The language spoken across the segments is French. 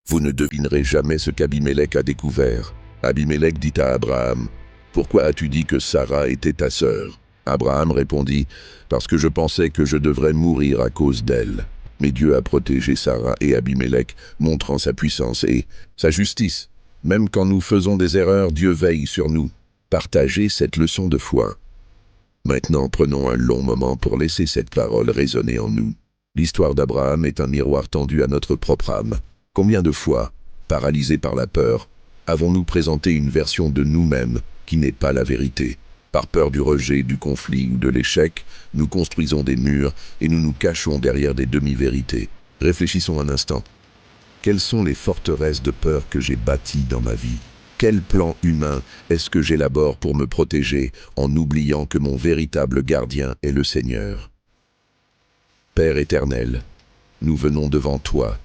Vous ne devinerez jamais ce qu'Abimélec a découvert. Abimélec dit à Abraham, « Pourquoi as-tu dit que Sarah était ta sœur ?» Abraham répondit, « Parce que je pensais que je devrais mourir à cause d'elle. » Mais Dieu a protégé Sarah et Abimélec, montrant sa puissance et sa justice. Même quand nous faisons des erreurs, Dieu veille sur nous. Partagez cette leçon de foi. Maintenant, prenons un long moment pour laisser cette parole résonner en nous. L'histoire d'Abraham est un miroir tendu à notre propre âme. Combien de fois, paralysés par la peur, avons-nous présenté une version de nous-mêmes qui n'est pas la vérité? Par peur du rejet, du conflit ou de l'échec, nous construisons des murs et nous nous cachons derrière des demi-vérités. Réfléchissons un instant. Quelles sont les forteresses de peur que j'ai bâties dans ma vie? Quel plan humain est-ce que j'élabore pour me protéger en oubliant que mon véritable gardien est le Seigneur? Père éternel, nous venons devant toi,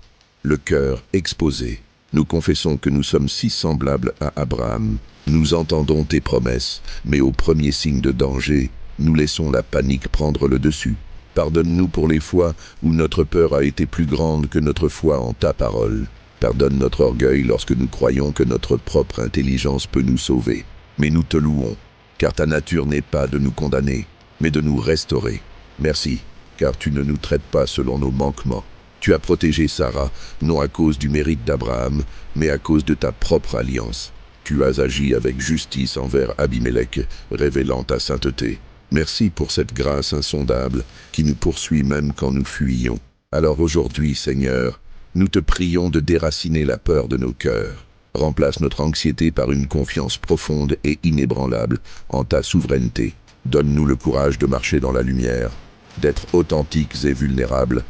le cœur exposé. Nous confessons que nous sommes si semblables à Abraham. Nous entendons tes promesses, mais au premier signe de danger, nous laissons la panique prendre le dessus. Pardonne-nous pour les fois où notre peur a été plus grande que notre foi en ta parole. Pardonne notre orgueil lorsque nous croyons que notre propre intelligence peut nous sauver. Mais nous te louons, car ta nature n'est pas de nous condamner, mais de nous restaurer. Merci, car tu ne nous traites pas selon nos manquements. Tu as protégé Sarah, non à cause du mérite d'Abraham, mais à cause de ta propre alliance. Tu as agi avec justice envers Abimélec, révélant ta sainteté. Merci pour cette grâce insondable qui nous poursuit même quand nous fuyons. Alors aujourd'hui, Seigneur, nous te prions de déraciner la peur de nos cœurs. Remplace notre anxiété par une confiance profonde et inébranlable en ta souveraineté. Donne-nous le courage de marcher dans la lumière, d'être authentiques et vulnérables,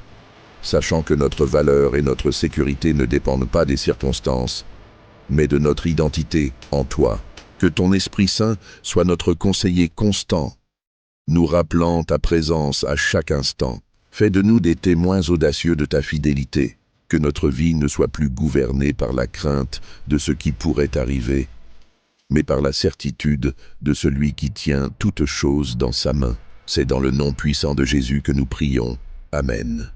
sachant que notre valeur et notre sécurité ne dépendent pas des circonstances, mais de notre identité en toi. Que ton Esprit Saint soit notre conseiller constant, nous rappelant ta présence à chaque instant. Fais de nous des témoins audacieux de ta fidélité. Que notre vie ne soit plus gouvernée par la crainte de ce qui pourrait arriver, mais par la certitude de celui qui tient toutes choses dans sa main. C'est dans le nom puissant de Jésus que nous prions. Amen.